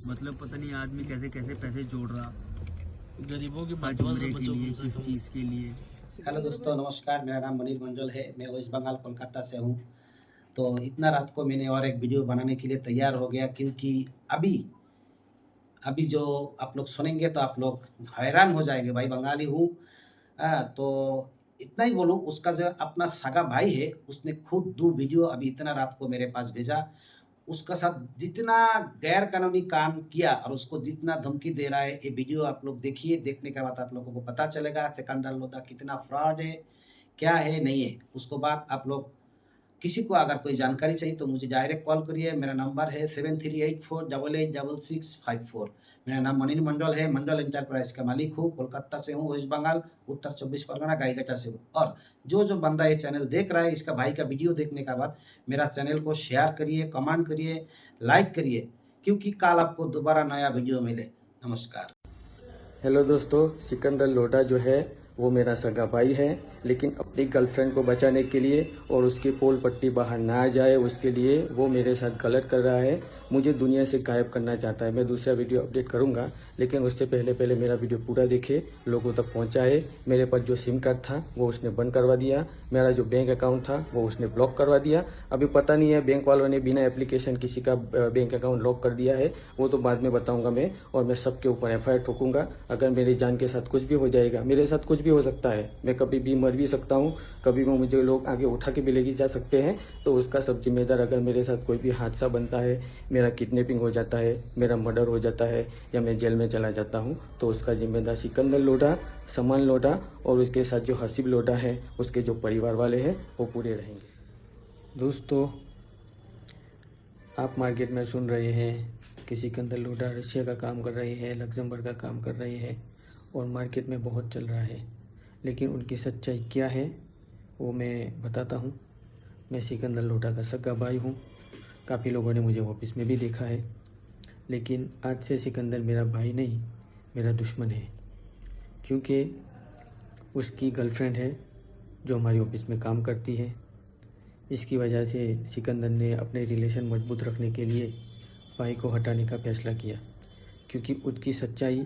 मतलब पता नहीं आदमी कैसे कैसे पैसे जोड़ रहा गरीबों की आज उम्र के लिए, किस चीज़ के लिए। हेलो दोस्तों, नमस्कार। मेरा नाम मनीष मंडल है। मैं वेस्ट बंगाल कोलकाता से हूँ। तो इतना रात को मैंने और एक वीडियो बनाने के लिए तैयार हो गया, क्योंकि अभी अभी जो आप लोग सुनेंगे तो आप लोग हैरान हो जाएंगे। भाई बंगाली हूँ। तो इतना ही बोलूँ, उसका जो अपना सगा भाई है, उसने खुद 2 वीडियो अभी इतना रात को मेरे पास भेजा। उसका साथ जितना गैर कानूनी काम किया और उसको जितना धमकी दे रहा है, ये वीडियो आप लोग देखिए। देखने के बाद आप लोगों को पता चलेगा सिकंदर लोधा कितना फ्रॉड है, क्या है, नहीं है। उसको बाद आप लोग किसी को अगर कोई जानकारी चाहिए तो मुझे डायरेक्ट कॉल करिए। मेरा नंबर है 7384886654। मेरा नाम मनीष मंडल है। मंडल एंटरप्राइज का मालिक हूँ। कोलकाता से हूँ, वेस्ट बंगाल, उत्तर 24 परगना, गाईघाटा से हूँ। और जो बंदा ये चैनल देख रहा है, इसका भाई का वीडियो देखने के बाद मेरा चैनल को शेयर करिए, कमेंट करिए, लाइक करिए, क्योंकि कल आपको दोबारा नया वीडियो मिले। नमस्कार। हेलो दोस्तों, सिकंदर लोढ़ा जो है वो मेरा सगा भाई है, लेकिन अपनी गर्लफ्रेंड को बचाने के लिए और उसकी पोल पट्टी बाहर ना आ जाए उसके लिए वो मेरे साथ गलत कर रहा है। मुझे दुनिया से गायब करना चाहता है। मैं दूसरा वीडियो अपडेट करूंगा, लेकिन उससे पहले मेरा वीडियो पूरा देखे, लोगों तक पहुंचाए। मेरे पास जो सिम कार्ड था वो उसने बंद करवा दिया। मेरा जो बैंक अकाउंट था वो उसने ब्लॉक करवा दिया। अभी पता नहीं है बैंक वालों ने बिना एप्लीकेशन किसी का बैंक अकाउंट लॉक कर दिया है, वो तो बाद में बताऊंगा मैं। और मैं सबके ऊपर FIR ठोकूंगा। अगर मेरी जान के साथ कुछ भी हो जाएगा, मेरे साथ कुछ भी हो सकता है, मैं कभी भी मर भी सकता हूँ, कभी भी मुझे लोग आगे उठा के भी लेके जा सकते हैं। तो उसका सब जिम्मेदार, अगर मेरे साथ कोई भी हादसा बनता है, मेरा किडनैपिंग हो जाता है, मेरा मर्डर हो जाता है या मैं जेल में चला जाता हूँ, तो उसका जिम्मेदार सिकंदर लोढ़ा, समान लोढ़ा और उसके साथ जो हसीब लोढ़ा है, उसके जो परिवार वाले हैं, वो पूरे रहेंगे। दोस्तों, आप मार्केट में सुन रहे हैं कि सिकंदर लोढ़ा रशिया का काम कर रहे हैं, लग्जमबर्ग का काम कर रहे हैं और मार्केट में बहुत चल रहा है। लेकिन उनकी सच्चाई क्या है वो मैं बताता हूँ। मैं सिकंदर लोढ़ा का सगा भाई हूँ। काफ़ी लोगों ने मुझे ऑफिस में भी देखा है, लेकिन आज से सिकंदर मेरा भाई नहीं, मेरा दुश्मन है। क्योंकि उसकी गर्लफ्रेंड है जो हमारी ऑफिस में काम करती है। इसकी वजह से सिकंदर ने अपने रिलेशन मजबूत रखने के लिए भाई को हटाने का फैसला किया, क्योंकि उसकी सच्चाई,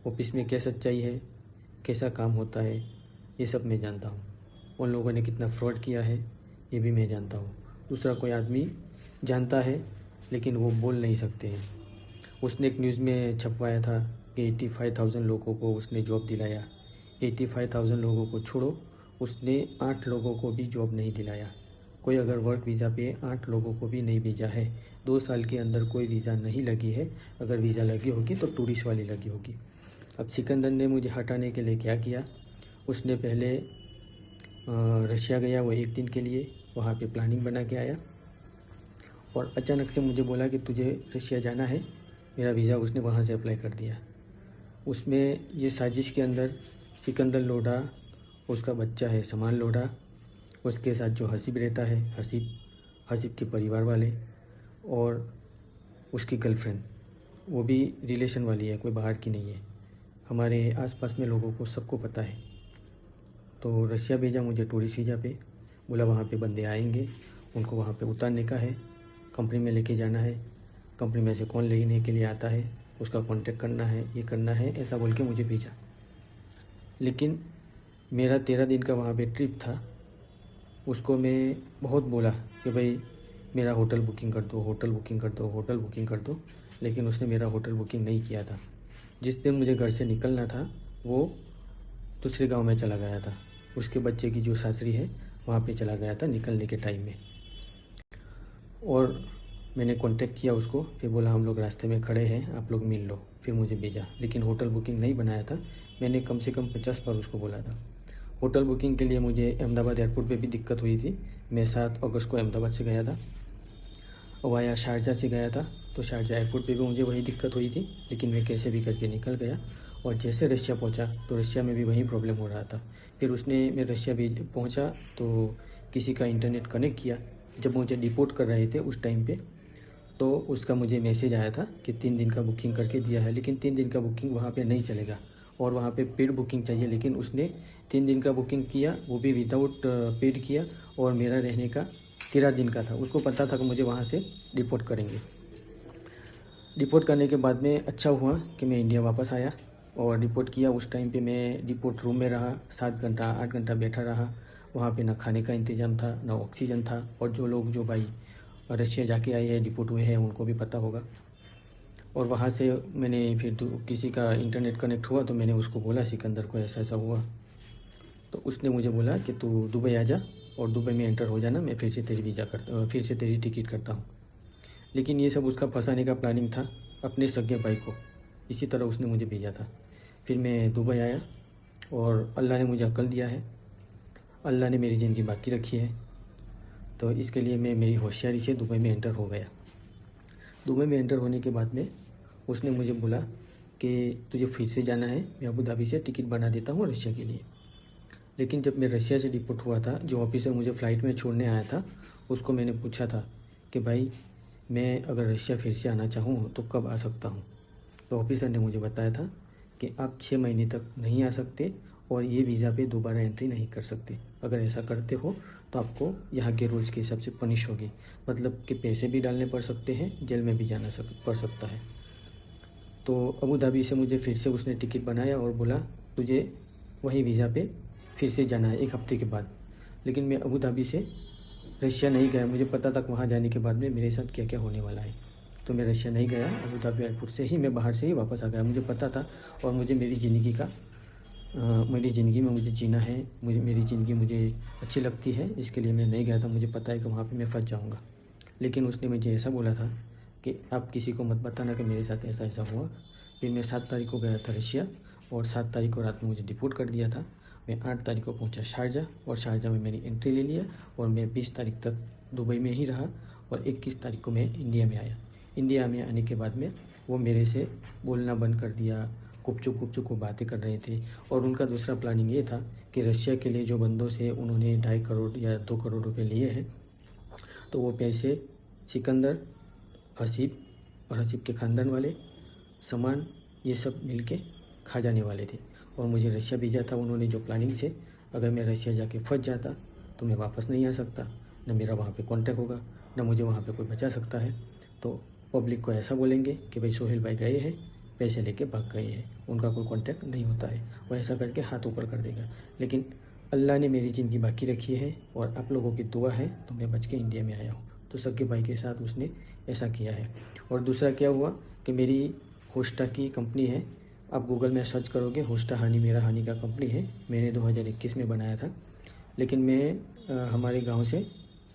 ऑफिस में क्या सच्चाई है, कैसा काम होता है, ये सब मैं जानता हूँ। उन लोगों ने कितना फ्रॉड किया है ये भी मैं जानता हूँ। दूसरा कोई आदमी जानता है लेकिन वो बोल नहीं सकते हैं। उसने एक न्यूज़ में छपवाया था कि 85,000 लोगों को उसने जॉब दिलाया। 85,000 लोगों को छोड़ो, उसने 8 लोगों को भी जॉब नहीं दिलाया। कोई अगर वर्क वीज़ा पे 8 लोगों को भी नहीं भेजा है। 2 साल के अंदर कोई वीज़ा नहीं लगी है। अगर वीज़ा लगी होगी तो टूरिस्ट वाली लगी होगी। अब सिकंदर ने मुझे हटाने के लिए क्या किया, उसने पहले रशिया गया वो 1 दिन के लिए, वहाँ पे प्लानिंग बना के आया और अचानक से मुझे बोला कि तुझे रशिया जाना है। मेरा वीज़ा उसने वहाँ से अप्लाई कर दिया। उसमें ये साजिश के अंदर सिकंदर लोढ़ा, उसका बच्चा है समान लोढ़ा, उसके साथ जो हसीब रहता है, हसीब के परिवार वाले और उसकी गर्लफ्रेंड, वो भी रिलेशन वाली है, कोई बाहर की नहीं है। हमारे आसपास में लोगों को सबको पता है। तो रशिया भेजा मुझे टूरिस्ट वीज़ा पे। बोला वहाँ पे बंदे आएंगे, उनको वहाँ पे उतारने का है, कंपनी में लेके जाना है, कंपनी में से कौन लेने के लिए आता है उसका कांटेक्ट करना है, ये करना है, ऐसा बोल के मुझे भेजा। लेकिन मेरा 13 दिन का वहाँ पे ट्रिप था। उसको मैं बहुत बोला कि भाई मेरा होटल बुकिंग कर दो, होटल बुकिंग कर दो, होटल बुकिंग कर दो, लेकिन उसने मेरा होटल बुकिंग नहीं किया था। जिस दिन मुझे घर से निकलना था वो दूसरे गांव में चला गया था। उसके बच्चे की जो सासरी है वहाँ पे चला गया था निकलने के टाइम में। और मैंने कांटेक्ट किया उसको, फिर बोला हम लोग रास्ते में खड़े हैं, आप लोग मिल लो। फिर मुझे भेजा, लेकिन होटल बुकिंग नहीं बनाया था। मैंने कम से कम 50 बार उसको बोला था। होटल बुकिंग के लिए मुझे अहमदाबाद एयरपोर्ट पे भी दिक्कत हुई थी। मैं 7 अगस्त को अहमदाबाद से गया था, वाया शारजा से गया था, तो शारजा एयरपोर्ट पे भी मुझे वही दिक्कत हुई थी। लेकिन मैं कैसे भी करके निकल गया और जैसे रशिया पहुंचा तो रशिया में भी वही प्रॉब्लम हो रहा था। फिर मैं रशिया भी पहुंचा तो किसी का इंटरनेट कनेक्ट किया। जब मुझे डिपोर्ट कर रहे थे उस टाइम पे, तो उसका मुझे मैसेज आया था कि 3 दिन का बुकिंग करके दिया है, लेकिन 3 दिन का बुकिंग वहाँ पे नहीं चलेगा और वहाँ पे पेड बुकिंग चाहिए। लेकिन उसने 3 दिन का बुकिंग किया, वो भी विदाउट पेड किया, और मेरा रहने का 13 दिन का था। उसको पता था कि मुझे वहाँ से डिपोर्ट करेंगे। डिपोर्ट करने के बाद में अच्छा हुआ कि मैं इंडिया वापस आया और डिपोर्ट किया। उस टाइम पे मैं डिपोर्ट रूम में रहा, 7 घंटा 8 घंटा बैठा रहा। वहाँ पे ना खाने का इंतज़ाम था, ना ऑक्सीजन था। और जो लोग जो भाई रशिया जाके आए हैं, डिपोर्ट हुए हैं, उनको भी पता होगा। और वहाँ से मैंने फिर किसी का इंटरनेट कनेक्ट हुआ तो मैंने उसको बोला सिकंदर को ऐसा ऐसा हुआ। तो उसने मुझे बोला कि तू दुबई आ जा और दुबई में एंटर हो जाना, मैं फिर से तेरी टिकट करता हूँ। लेकिन ये सब उसका फंसाने का प्लानिंग था अपने सगे भाई को। इसी तरह उसने मुझे भेजा था। फिर मैं दुबई आया और अल्लाह ने मुझे अक्ल दिया है, अल्लाह ने मेरी ज़िंदगी बाकी रखी है। तो इसके लिए मैं मेरी होशियारी से दुबई में एंटर हो गया। दुबई में एंटर होने के बाद में उसने मुझे बोला कि तुझे फिर से जाना है, मैं अबू धाबी से टिकट बना देता हूँ रशिया के लिए। लेकिन जब मैं रशिया से डिपोर्ट हुआ था, जो ऑफिसर मुझे फ़्लाइट में छोड़ने आया था, उसको मैंने पूछा था कि भाई मैं अगर रशिया फिर से आना चाहूँ तो कब आ सकता हूँ। तो ऑफिसर ने मुझे बताया था कि आप 6 महीने तक नहीं आ सकते और ये वीज़ा पे दोबारा एंट्री नहीं कर सकते। अगर ऐसा करते हो तो आपको यहाँ के रूल्स के हिसाब से पनिश होगी, मतलब कि पैसे भी डालने पड़ सकते हैं, जेल में भी जाना पड़ सकता है। तो अबू धाबी से मुझे फिर से उसने टिकट बनाया और बोला तुझे वही वीज़ा पे फिर से जाना है 1 हफ्ते के बाद। लेकिन मैं अबू धाबी से रशिया नहीं गया। मुझे पता था वहाँ जाने के बाद में मेरे साथ क्या क्या होने वाला है। तो मैं रशिया नहीं गया। अबू धाबी एयरपोर्ट से ही मैं बाहर से ही वापस आ गया। मुझे पता था और मुझे मेरी ज़िंदगी में मुझे जीना है, मेरी ज़िंदगी मुझे अच्छी लगती है, इसके लिए मैं नहीं गया था। मुझे पता है कि वहाँ पे मैं फंस जाऊँगा। लेकिन उसने मुझे ऐसा बोला था कि आप किसी को मत बताना कि मेरे साथ ऐसा ऐसा हुआ। फिर मैं 7 तारीख को गया था रशिया और 7 तारीख को रात में मुझे डिपोर्ट कर दिया था। मैं 8 तारीख को पहुंचा शारजा और शारजा में मैंने एंट्री ले लिया और मैं 20 तारीख तक दुबई में ही रहा और 21 तारीख को मैं इंडिया में आया। इंडिया में आने के बाद में वो मेरे से बोलना बंद कर दिया, गुपचुप को बातें कर रहे थे। और उनका दूसरा प्लानिंग ये था कि रशिया के लिए जो बंदों से उन्होंने 2.5 करोड़ या 2 करोड़ रुपये लिए हैं, तो वो पैसे सिकंदर, हसीब और हसीब के ख़ानदान वाले, सामान, ये सब मिल के खा जाने वाले थे। और मुझे रशिया भेजा था उन्होंने जो प्लानिंग से, अगर मैं रशिया जाके फंस जाता तो मैं वापस नहीं आ सकता, न मेरा वहाँ पे कांटेक्ट होगा, न मुझे वहाँ पे कोई बचा सकता है। तो पब्लिक को ऐसा बोलेंगे कि भाई सोहेल भाई गए हैं, पैसे लेके भाग गए हैं, उनका कोई कांटेक्ट नहीं होता है। वो ऐसा करके हाथ ऊपर कर देगा। लेकिन अल्लाह ने मेरी ज़िंदगी बाकी रखी है और आप लोगों की दुआ है तो मैं बच के इंडिया में आया हूँ। तो सगे भाई के साथ उसने ऐसा किया है। और दूसरा क्या हुआ कि मेरी होस्टा की कंपनी है, आप गूगल में सर्च करोगे, होस्टा हनी मेरा हनी का कंपनी है। मैंने 2021 में बनाया था। लेकिन मैं हमारे गांव से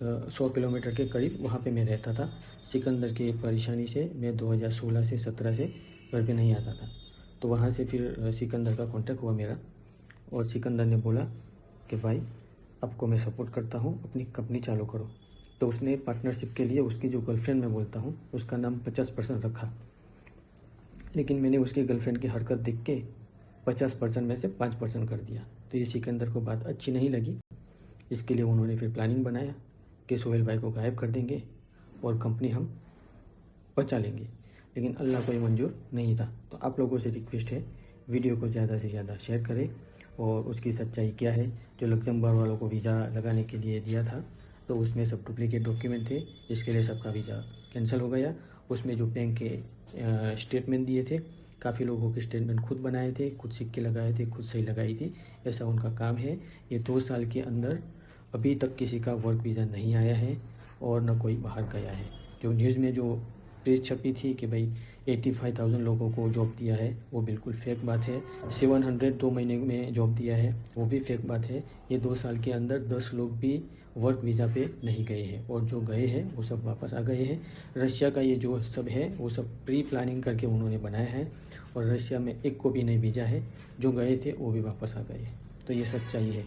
100 किलोमीटर के करीब वहाँ पे मैं रहता था। सिकंदर की परेशानी से मैं 2016 से 17 से घर पे नहीं आता था। तो वहाँ से फिर सिकंदर का कांटेक्ट हुआ मेरा और सिकंदर ने बोला कि भाई आपको मैं सपोर्ट करता हूँ, अपनी कंपनी चालू करो। तो उसने पार्टनरशिप के लिए उसकी जो गर्लफ्रेंड मैं बोलता हूँ उसका नाम 50% रखा। लेकिन मैंने उसकी गर्लफ्रेंड की हरकत देख के 50% में से 5% कर दिया। तो ये सिकंदर को बात अच्छी नहीं लगी। इसके लिए उन्होंने फिर प्लानिंग बनाया कि सोहेल भाई को गायब कर देंगे और कंपनी हम बचा लेंगे। लेकिन अल्लाह को ये मंजूर नहीं था। तो आप लोगों से रिक्वेस्ट है, वीडियो को ज़्यादा से ज़्यादा शेयर करें और उसकी सच्चाई क्या है। जो लग्जमबर्ग वालों को वीज़ा लगाने के लिए दिया था तो उसमें सब डुप्लीकेट डॉक्यूमेंट थे, जिसके लिए सबका वीज़ा कैंसिल हो गया। उसमें जो बैंक के स्टेटमेंट दिए थे, काफ़ी लोगों के स्टेटमेंट खुद बनाए थे, खुद सिक्के लगाए थे, खुद सही लगाई थी, ऐसा उनका काम है। ये 2 साल के अंदर अभी तक किसी का वर्क वीज़ा नहीं आया है और न कोई बाहर गया है। जो न्यूज़ में जो प्रेस छपी थी कि भाई 85,000 लोगों को जॉब दिया है, वो बिल्कुल फेक बात है। 700 2 महीने में जॉब दिया है, वो भी फेक बात है। ये 2 साल के अंदर 10 लोग भी वर्क वीज़ा पे नहीं गए हैं और जो गए हैं वो सब वापस आ गए हैं। रशिया का ये जो सब है वो सब प्री प्लानिंग करके उन्होंने बनाया है और रशिया में एक को भी नहीं भेजा है। जो गए थे वो भी वापस आ गए। तो ये सच्चाई है।